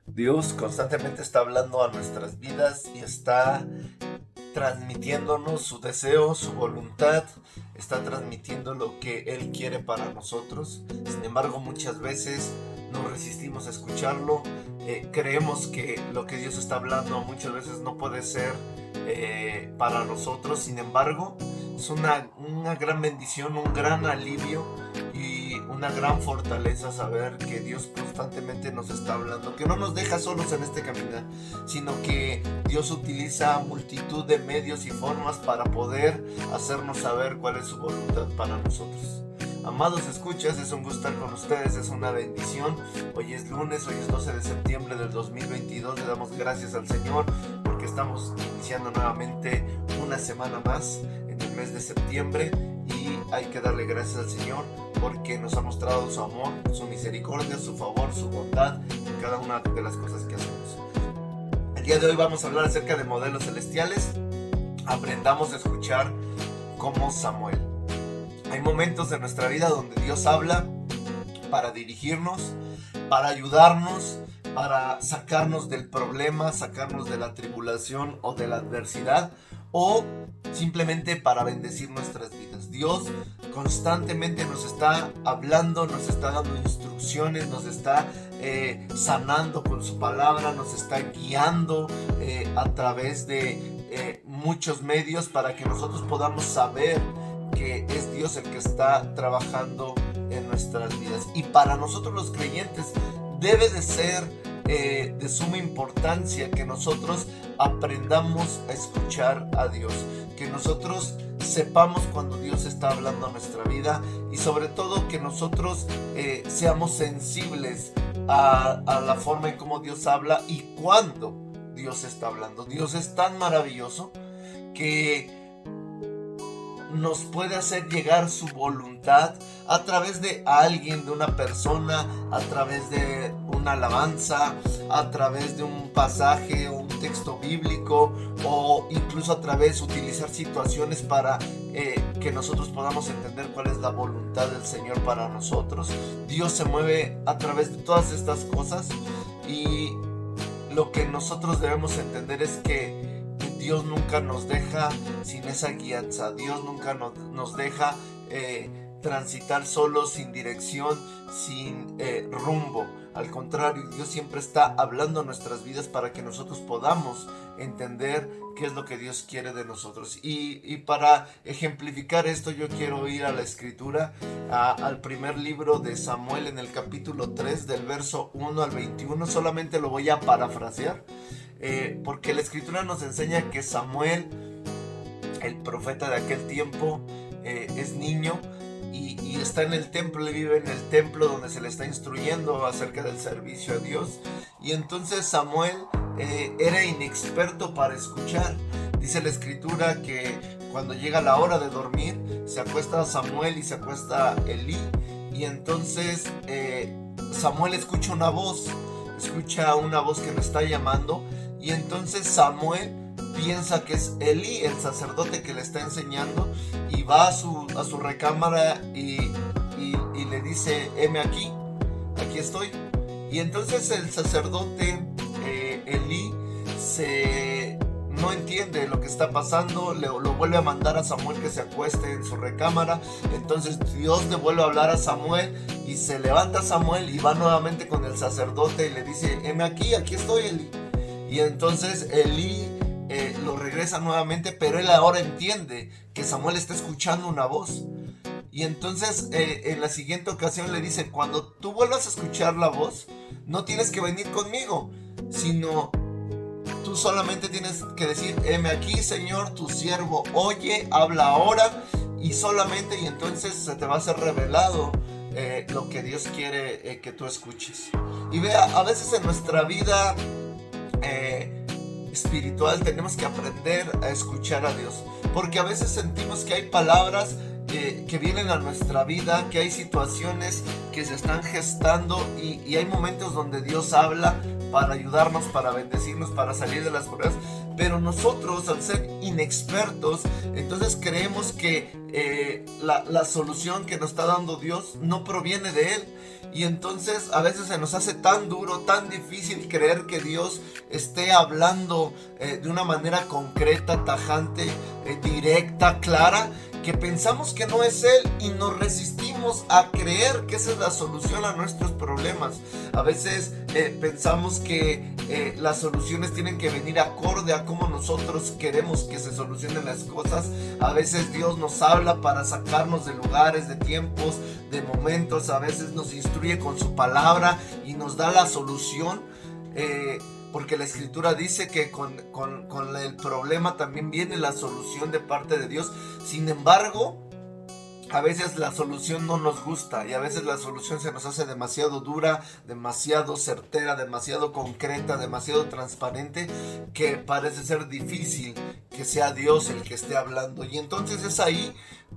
Dios constantemente está hablando a nuestras vidas y está transmitiéndonos su deseo, su voluntad, está transmitiendo lo que Él quiere para nosotros. Sin embargo, muchas veces nos resistimos a escucharlo. Creemos que lo que Dios está hablando muchas veces no puede ser para nosotros. Sin embargo, es una gran bendición, un gran alivio y una gran fortaleza saber que Dios constantemente nos está hablando, que no nos deja solos en este caminar, sino que Dios utiliza multitud de medios y formas para poder hacernos saber cuál es su voluntad para nosotros. Amados escuchas, es un gusto estar con ustedes, es una bendición. Hoy es lunes, hoy es 12 de septiembre del 2022. Le damos gracias al Señor porque estamos iniciando nuevamente una semana más en el mes de septiembre y hay que darle gracias al Señor porque nos ha mostrado su amor, su misericordia, su favor, su bondad en cada una de las cosas que hacemos. El día de hoy vamos a hablar acerca de modelos celestiales. Aprendamos a escuchar como Samuel. Hay momentos de nuestra vida donde Dios habla para dirigirnos, para ayudarnos, para sacarnos del problema, sacarnos de la tribulación o de la adversidad, o simplemente para bendecir nuestras vidas. Dios constantemente nos está hablando, nos está dando instrucciones, nos está sanando con su palabra, nos está guiando a través de muchos medios para que nosotros podamos saber que es Dios el que está trabajando en nuestras vidas. Y para nosotros los creyentes debe de ser de suma importancia que nosotros aprendamos a escuchar a Dios, que nosotros sepamos cuando Dios está hablando a nuestra vida y sobre todo que nosotros seamos sensibles a la forma en cómo Dios habla y cuándo Dios está hablando. Dios es tan maravilloso que nos puede hacer llegar su voluntad a través de alguien, de una persona, a través de una alabanza, a través de un pasaje, un texto bíblico, o incluso a través de utilizar situaciones para que nosotros podamos entender cuál es la voluntad del Señor para nosotros. Dios se mueve a través de todas estas cosas y lo que nosotros debemos entender es que Dios nunca nos deja sin esa guianza. Dios nunca nos deja transitar solos, sin dirección, sin rumbo. Al contrario, Dios siempre está hablando a nuestras vidas para que nosotros podamos entender qué es lo que Dios quiere de nosotros. Y para ejemplificar esto, yo quiero ir a la escritura, al primer libro de Samuel, en el capítulo 3, del verso 1 al 21. Solamente lo voy a parafrasear. Porque la escritura nos enseña que Samuel, el profeta de aquel tiempo, es niño y está en el templo, y vive en el templo donde se le está instruyendo acerca del servicio a Dios. Y entonces Samuel era inexperto para escuchar. Dice la escritura que cuando llega la hora de dormir, se acuesta Samuel y se acuesta Elí, y entonces Samuel escucha una voz que lo está llamando. Y entonces Samuel piensa que es Elí, el sacerdote que le está enseñando, y va a su recámara y le dice: heme aquí estoy. Y entonces el sacerdote Elí no entiende lo que está pasando, lo vuelve a mandar a Samuel que se acueste en su recámara. Entonces Dios le vuelve a hablar a Samuel y se levanta Samuel y va nuevamente con el sacerdote y le dice: heme aquí estoy, Elí. Y entonces Elí lo regresa nuevamente, pero él ahora entiende que Samuel está escuchando una voz. Y entonces en la siguiente ocasión le dice: cuando tú vuelvas a escuchar la voz, no tienes que venir conmigo, sino tú solamente tienes que decir: heme aquí, Señor, tu siervo oye, habla ahora. Y solamente, y entonces se te va a ser revelado lo que Dios quiere que tú escuches. Y vea, a veces en nuestra vida espiritual tenemos que aprender a escuchar a Dios, porque a veces sentimos que hay palabras que vienen a nuestra vida, que hay situaciones que se están gestando y hay momentos donde Dios habla, para ayudarnos, para bendecirnos, para salir de las pruebas. Pero nosotros, al ser inexpertos, entonces creemos que la solución que nos está dando Dios no proviene de Él. Y entonces a veces se nos hace tan duro, tan difícil creer que Dios esté hablando de una manera concreta, tajante, directa, clara, que pensamos que no es Él y nos resistimos a creer que esa es la solución a nuestros problemas. A veces pensamos que las soluciones tienen que venir acorde a cómo nosotros queremos que se solucionen las cosas. A veces Dios nos habla para sacarnos de lugares, de tiempos, de momentos. A veces nos instruye con su palabra y nos da la solución. Porque la escritura dice que con el problema también viene la solución de parte de Dios. Sin embargo, a veces la solución no nos gusta y a veces la solución se nos hace demasiado dura, demasiado certera, demasiado concreta, demasiado transparente, que parece ser difícil que sea Dios el que esté hablando. Y entonces es ahí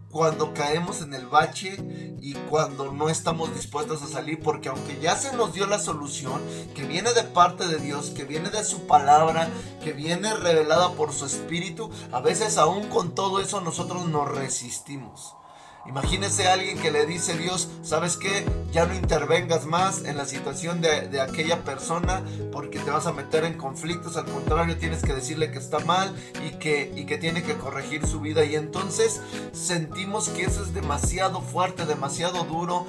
cuando caemos en el bache y cuando no estamos dispuestos a salir, porque aunque ya se nos dio la solución, que viene de parte de Dios, que viene de su palabra, que viene revelada por su espíritu, a veces aún con todo eso nosotros nos resistimos. Imagínese a alguien que le dice a Dios, ¿sabes qué? Ya no intervengas más en la situación de aquella persona porque te vas a meter en conflictos. Al contrario, tienes que decirle que está mal y que tiene que corregir su vida. Y entonces sentimos que eso es demasiado fuerte, demasiado duro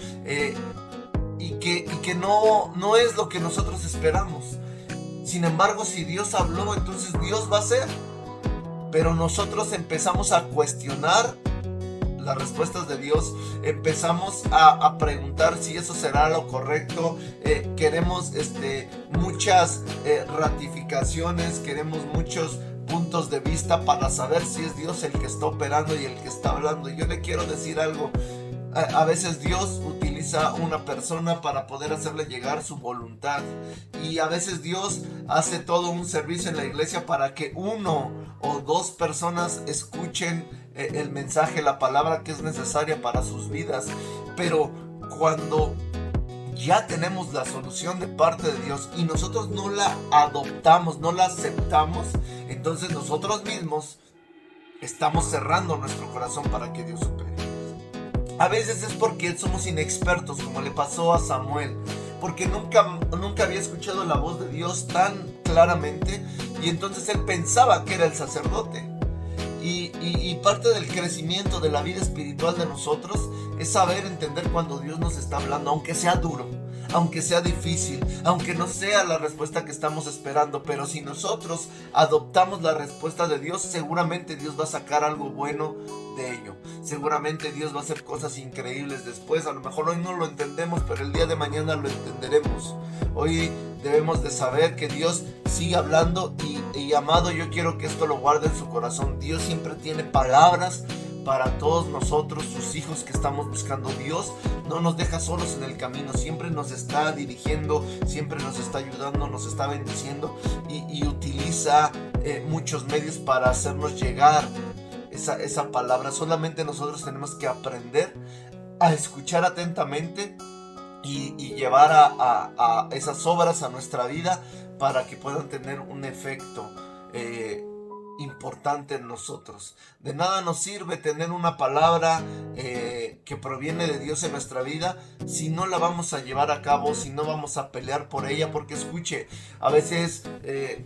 y que no es lo que nosotros esperamos. Sin embargo, si Dios habló, entonces Dios va a hacer. Pero nosotros empezamos a cuestionar las respuestas de Dios, empezamos a preguntar si eso será lo correcto, queremos muchas ratificaciones, queremos muchos puntos de vista para saber si es Dios el que está operando y el que está hablando. Y yo le quiero decir algo, a veces Dios utiliza una persona para poder hacerle llegar su voluntad, y a veces Dios hace todo un servicio en la iglesia para que uno o dos personas escuchen el mensaje, la palabra que es necesaria para sus vidas. Pero cuando ya tenemos la solución de parte de Dios y nosotros no la adoptamos, no la aceptamos, entonces nosotros mismos estamos cerrando nuestro corazón para que Dios opere. A veces es porque somos inexpertos, como le pasó a Samuel, porque nunca había escuchado la voz de Dios tan claramente, y entonces él pensaba que era el sacerdote. Y parte del crecimiento de la vida espiritual de nosotros es saber entender cuando Dios nos está hablando, aunque sea duro, aunque sea difícil, aunque no sea la respuesta que estamos esperando. Pero si nosotros adoptamos la respuesta de Dios, seguramente Dios va a sacar algo bueno de ello. Seguramente Dios va a hacer cosas increíbles después. A lo mejor hoy no lo entendemos, pero el día de mañana lo entenderemos. Hoy debemos de saber que Dios sigue hablando y amado, yo quiero que esto lo guarde en su corazón. Dios siempre tiene palabras para todos nosotros, sus hijos que estamos buscando. Dios no nos deja solos en el camino, siempre nos está dirigiendo, siempre nos está ayudando, nos está bendiciendo y utiliza muchos medios para hacernos llegar esa palabra. Solamente nosotros tenemos que aprender a escuchar atentamente y llevar a esas obras a nuestra vida para que puedan tener un efecto importante en nosotros. De nada nos sirve tener una palabra que proviene de Dios en nuestra vida si no la vamos a llevar a cabo, si no vamos a pelear por ella. Porque escuche, a veces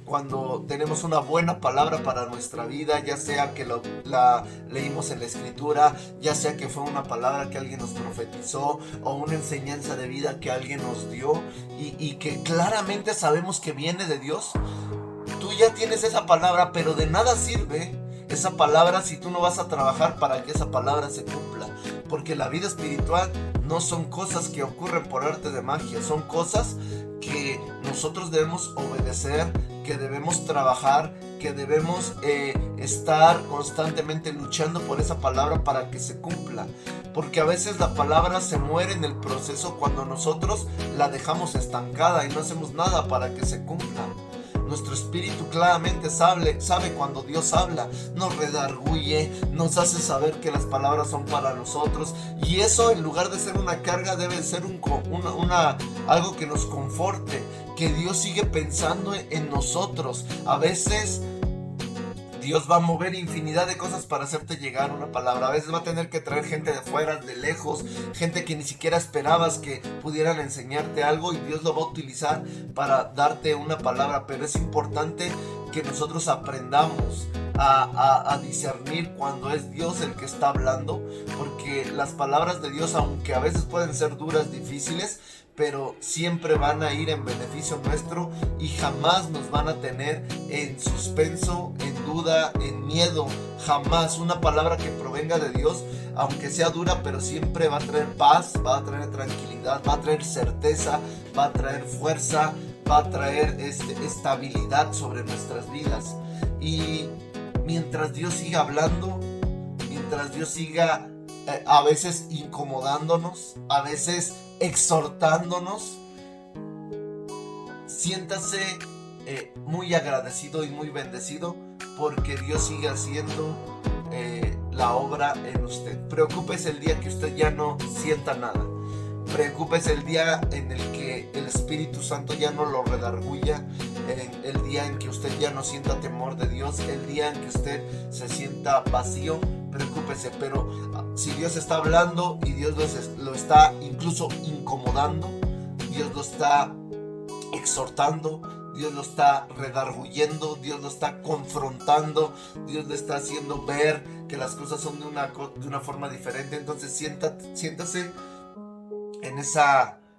cuando tenemos una buena palabra para nuestra vida, ya sea que la leímos en la escritura, ya sea que fue una palabra que alguien nos profetizó o una enseñanza de vida que alguien nos dio y que claramente sabemos que viene de Dios, tú ya tienes esa palabra, pero de nada sirve esa palabra si tú no vas a trabajar para que esa palabra se cumpla. Porque la vida espiritual no son cosas que ocurren por arte de magia, son cosas que nosotros debemos obedecer, que debemos trabajar, que debemos estar constantemente luchando por esa palabra para que se cumpla. Porque a veces la palabra se muere en el proceso cuando nosotros la dejamos estancada y no hacemos nada para que se cumpla. Nuestro espíritu claramente sabe cuando Dios habla, nos redarguye, nos hace saber que las palabras son para nosotros, y eso, en lugar de ser una carga, debe ser algo que nos conforte, que Dios sigue pensando en nosotros. A veces Dios va a mover infinidad de cosas para hacerte llegar una palabra. A veces va a tener que traer gente de fuera, de lejos, gente que ni siquiera esperabas que pudieran enseñarte algo, y Dios lo va a utilizar para darte una palabra. Pero es importante que nosotros aprendamos a discernir cuando es Dios el que está hablando, porque las palabras de Dios, aunque a veces pueden ser duras, difíciles, pero siempre van a ir en beneficio nuestro y jamás nos van a tener en suspenso, en duda, en miedo. Jamás. Una palabra que provenga de Dios, aunque sea dura, pero siempre va a traer paz, va a traer tranquilidad, va a traer certeza, va a traer fuerza, va a traer estabilidad sobre nuestras vidas. Y mientras Dios siga hablando, mientras Dios siga a veces incomodándonos, a veces exhortándonos, siéntase muy agradecido y muy bendecido, porque Dios sigue haciendo la obra en usted. Preocúpese el día que usted ya no sienta nada. Preocúpese el día en el que el Espíritu Santo ya no lo redarguya, el día en que usted ya no sienta temor de Dios, el día en que usted se sienta vacío. Preocúpese, pero si Dios está hablando y Dios lo está incluso incomodando, Dios lo está exhortando, Dios lo está redarguyendo, Dios lo está confrontando, Dios le está haciendo ver que las cosas son de una forma diferente. Entonces siéntase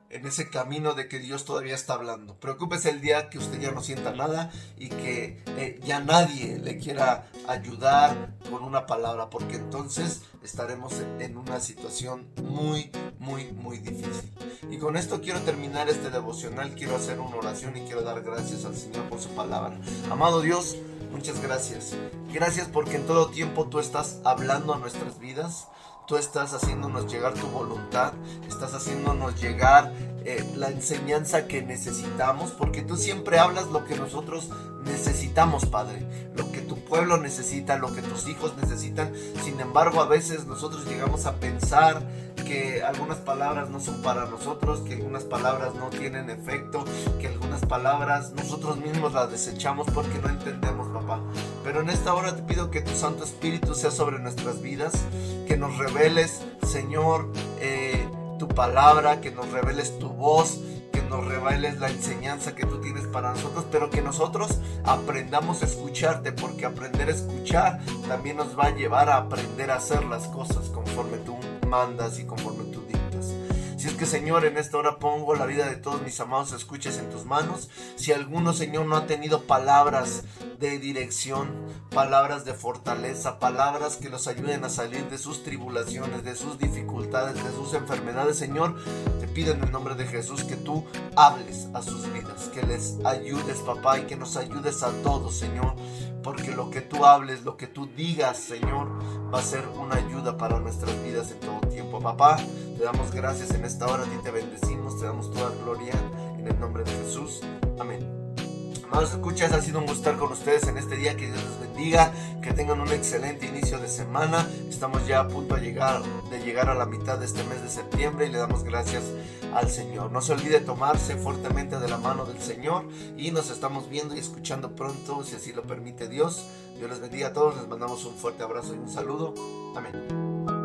en ese camino de que Dios todavía está hablando. Preocúpese el día que usted ya no sienta nada y que ya nadie le quiera ayudar con una palabra, porque entonces estaremos en una situación muy, muy, muy difícil. Y con esto quiero terminar este devocional. Quiero hacer una oración y quiero dar gracias al Señor por su palabra. Amado Dios, muchas gracias. Gracias porque en todo tiempo tú estás hablando a nuestras vidas. Tú estás haciéndonos llegar tu voluntad, estás haciéndonos llegar la enseñanza que necesitamos, porque tú siempre hablas lo que nosotros necesitamos, Padre, lo que tu pueblo necesita, lo que tus hijos necesitan. Sin embargo, a veces nosotros llegamos a pensar que algunas palabras no son para nosotros, que algunas palabras no tienen efecto, que algunas palabras nosotros mismos las desechamos porque no entendemos, papá. Pero en esta hora te pido que tu Santo Espíritu sea sobre nuestras vidas, que nos reveles, Señor, tu palabra, que nos reveles tu voz, que nos reveles la enseñanza que tú tienes para nosotros, pero que nosotros aprendamos a escucharte, porque aprender a escuchar también nos va a llevar a aprender a hacer las cosas conforme tú mandas y conforme tú dictas. Si es que, Señor, en esta hora pongo la vida de todos mis amados escuchas en tus manos. Si alguno, Señor, no ha tenido palabras de dirección, palabras de fortaleza, palabras que los ayuden a salir de sus tribulaciones, de sus dificultades, de sus enfermedades, Señor, te pido en el nombre de Jesús que tú hables a sus vidas, que les ayudes, papá, y que nos ayudes a todos, Señor, porque lo que tú hables, lo que tú digas, Señor, va a ser una ayuda para nuestras vidas en todo tiempo. Papá, te damos gracias en esta hora, a ti te bendecimos, te damos toda gloria en el nombre de Jesús. Amén. Amados escuchas, ha sido un gusto estar con ustedes en este día. Que Dios les bendiga, que tengan un excelente inicio de semana. Estamos ya a punto de llegar a la mitad de este mes de septiembre y le damos gracias al Señor. No se olvide tomarse fuertemente de la mano del Señor y nos estamos viendo y escuchando pronto, si así lo permite Dios. Dios les bendiga a todos, les mandamos un fuerte abrazo y un saludo. Amén.